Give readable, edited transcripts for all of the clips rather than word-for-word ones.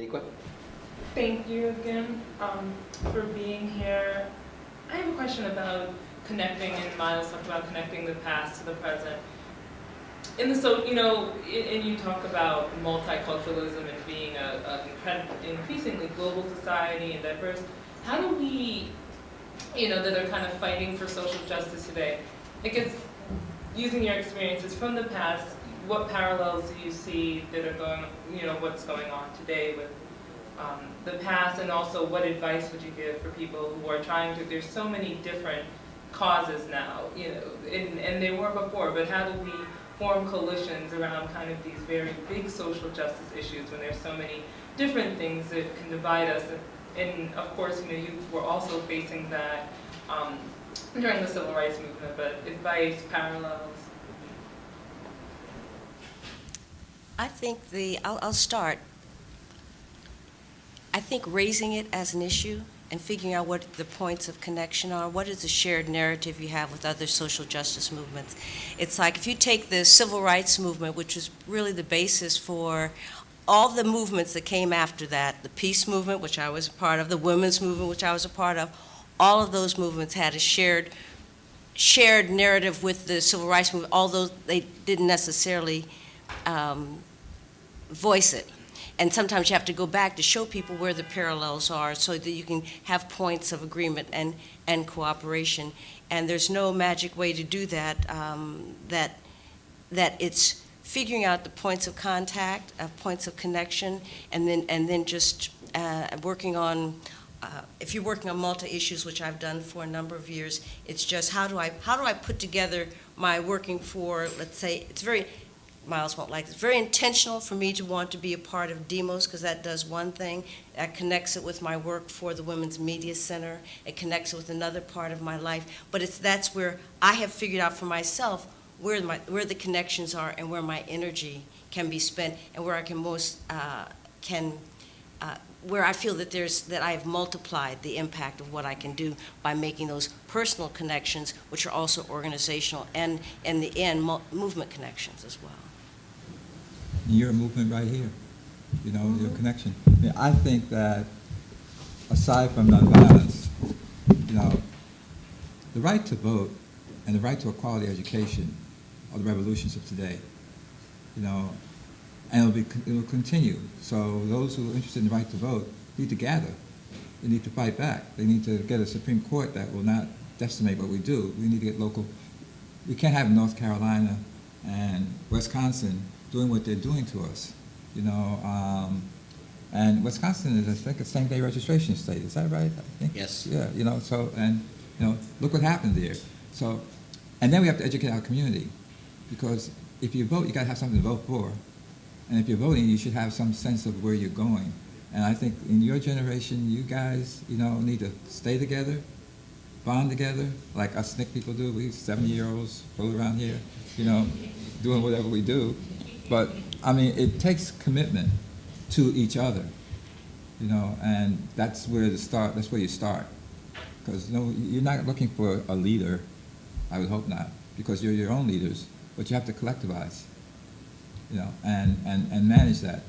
Uniqua? Thank you again for being here. I have a question about connecting, and Miles talked about connecting the past to the present. And you talk about multiculturalism and being increasingly global society and diverse. How do we, that are kind of fighting for social justice today? I guess, using your experiences from the past, what parallels do you see that are what's going on today with the past, and also what advice would you give for people who are trying to, there's so many different causes now, and they were before, but how do we form coalitions around kind of these very big social justice issues when there's so many different things that can divide us? And of course, you were also facing that during the civil rights movement, but advice, parallels. I think I'll start. I think raising it as an issue and figuring out what the points of connection are, what is the shared narrative you have with other social justice movements. It's like if you take the civil rights movement, which was really the basis for all the movements that came after that, the peace movement, which I was a part of, the women's movement, which I was a part of, all of those movements had a shared narrative with the civil rights movement, although they didn't necessarily voice it. And sometimes you have to go back to show people where the parallels are so that you can have points of agreement and cooperation. And there's no magic way to do that, that it's figuring out the points of contact, points of connection, and then just working on, if you're working on multi-issues, which I've done for a number of years, it's just how do I put together my working for, let's say, it's very, Miles won't like this, very intentional for me to want to be a part of Demos, because that does one thing. That connects it with my work for the Women's Media Center. It connects it with another part of my life. But that's where I have figured out for myself where the connections are and where my energy can be spent, and where I can where I feel that I have multiplied the impact of what I can do by making those personal connections, which are also organizational, and in the end, movement connections as well. You're a movement right here, your connection. I think that aside from nonviolence, the right to vote and the right to a quality education are the revolutions of today, and it will continue. So those who are interested in the right to vote need to gather. They need to fight back. They need to get a Supreme Court that will not decimate what we do. We need to get local. We can't have North Carolina and Wisconsin doing what they're doing to us, and Wisconsin is, I think, a same-day registration state. Is that right? I think. Yes. Yeah. Look what happened there. So, and then we have to educate our community, because if you vote, you got to have something to vote for, and if you're voting, you should have some sense of where you're going. And I think in your generation, you guys, need to stay together, bond together, like us SNCC people do. We 70-year-olds roll around here, doing whatever we do. But, it takes commitment to each other, and that's where you start. Because, you're not looking for a leader, I would hope not, because you're your own leaders, but you have to collectivize, and manage that.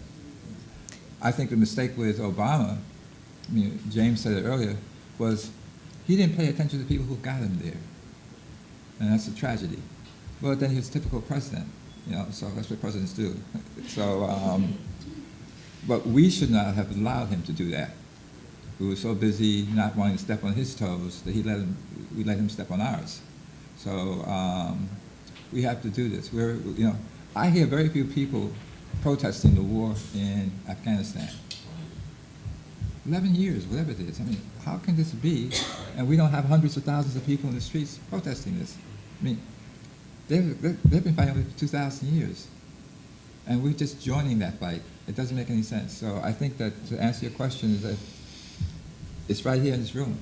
I think the mistake with Obama, James said it earlier, was he didn't pay attention to the people who got him there, and that's a tragedy. Well, then he was a typical president. So that's what presidents do. So, but we should not have allowed him to do that. We were so busy not wanting to step on his toes that we let him step on ours. So we have to do this. I hear very few people protesting the war in Afghanistan. 11 years, whatever it is. How can this be? And we don't have hundreds of thousands of people in the streets protesting this. They've been fighting for 2,000 years, and we're just joining that fight. It doesn't make any sense. So I think that to answer your question is that it's right here in this room.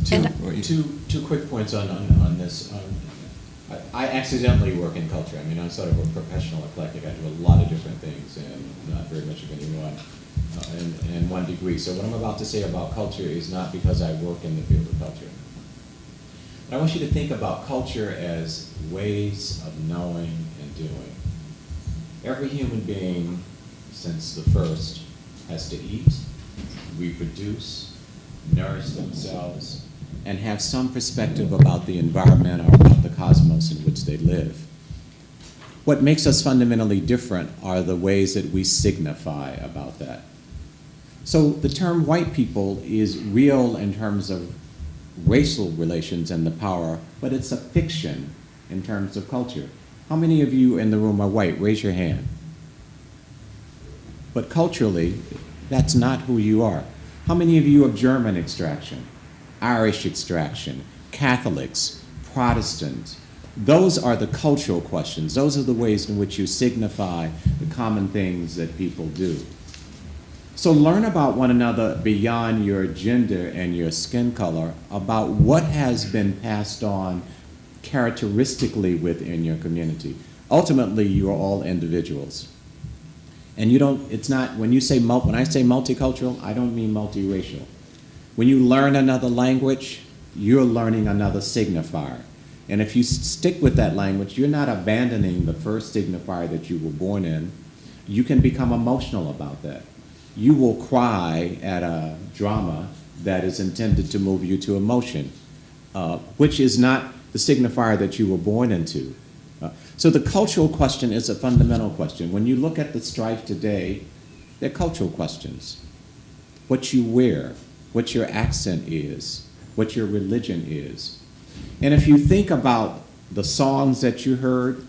Two quick points on this. I accidentally work in culture. I'm sort of a professional eclectic. I do a lot of different things and not very much of any one in one degree. So what I'm about to say about culture is not because I work in the field of culture. But I want you to think about culture as ways of knowing and doing. Every human being since the first has to eat, reproduce, nourish themselves, and have some perspective about the environment or about the cosmos in which they live. What makes us fundamentally different are the ways that we signify about that. So the term white people is real in terms of racial relations and the power, but it's a fiction in terms of culture. How many of you in the room are white? Raise your hand. But culturally, that's not who you are. How many of you of German extraction, Irish extraction, Catholics, Protestants? Those are the cultural questions. Those are the ways in which you signify the common things that people do. So learn about one another beyond your gender and your skin color, about what has been passed on characteristically within your community. Ultimately, you are all individuals. And you don't, it's not, when I say multicultural, I don't mean multiracial. When you learn another language, you're learning another signifier. And if you stick with that language, you're not abandoning the first signifier that you were born in. You can become emotional about that. You will cry at a drama that is intended to move you to emotion, which is not the signifier that you were born into. So the cultural question is a fundamental question. When you look at the strife today, they're cultural questions. What you wear, what your accent is, what your religion is. And if you think about the songs that you heard,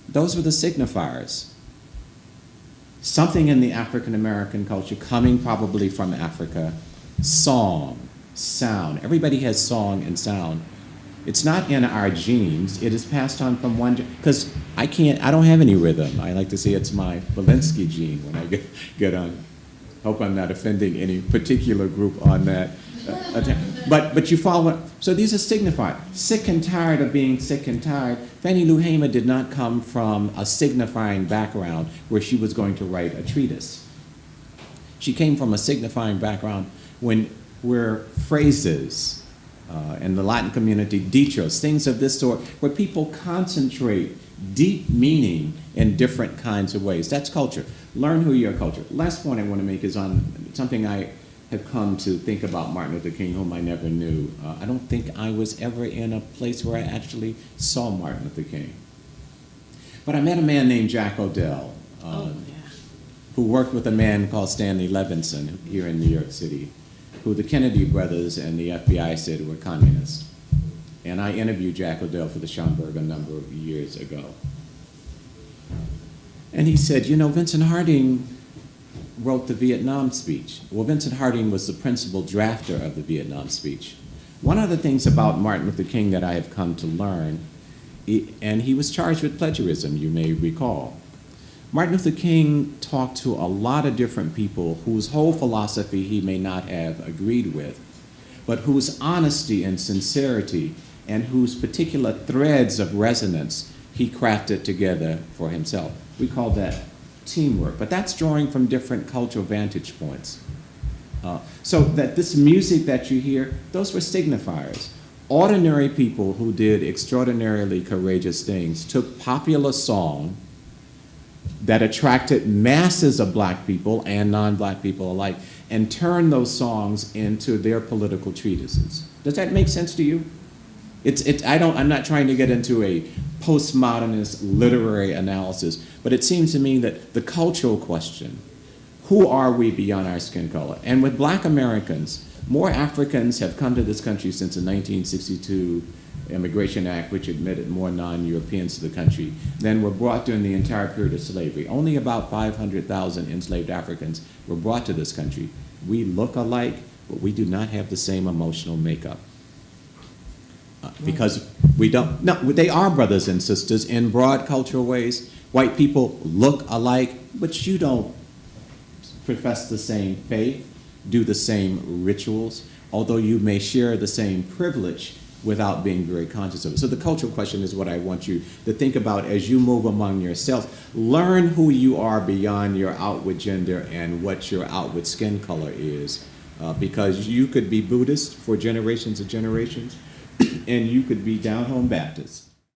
those were the signifiers. Something in the African American culture, coming probably from Africa, song, sound. Everybody has song and sound. It's not in our genes. It is passed on from one, because I don't have any rhythm. I like to say it's my Valinsky gene when I get on. Hope I'm not offending any particular group on that. But you follow. So these are signified. Sick and tired of being sick and tired. Fannie Lou Hamer did not come from a signifying background where she was going to write a treatise. She came from a signifying background where phrases in the Latin community, dichos, things of this sort, where people concentrate deep meaning in different kinds of ways. That's culture. Learn who your culture. Last point I want to make is on something I have come to think about Martin Luther King, whom I never knew. I don't think I was ever in a place where I actually saw Martin Luther King. But I met a man named Jack O'Dell, who worked with a man called Stanley Levinson here in New York City, who the Kennedy brothers and the FBI said were communists. And I interviewed Jack O'Dell for the Schomburg a number of years ago. And he said, you know, Vincent Harding wrote the Vietnam speech. Well, Vincent Harding was the principal drafter of the Vietnam speech. One of the things about Martin Luther King that I have come to learn, and he was charged with plagiarism, you may recall. Martin Luther King talked to a lot of different people whose whole philosophy he may not have agreed with, but whose honesty and sincerity and whose particular threads of resonance he crafted together for himself. We call that teamwork, but that's drawing from different cultural vantage points. So that this music that you hear, those were signifiers. Ordinary people who did extraordinarily courageous things took popular song that attracted masses of black people and non-black people alike and turned those songs into their political treatises. Does that make sense to you? I'm not trying to get into a postmodernist literary analysis, but it seems to me that the cultural question, who are we beyond our skin color? And with black Americans, more Africans have come to this country since the 1962 Immigration Act, which admitted more non-Europeans to the country, than were brought during the entire period of slavery. Only about 500,000 enslaved Africans were brought to this country. We look alike, but we do not have the same emotional makeup. Because we don't, no, they are brothers and sisters in broad cultural ways. White people look alike, but you don't profess the same faith, do the same rituals, although you may share the same privilege without being very conscious of it. So the cultural question is what I want you to think about as you move among yourselves. Learn who you are beyond your outward gender and what your outward skin color is, because you could be Buddhist for generations and generations, and you could be down-home Baptist.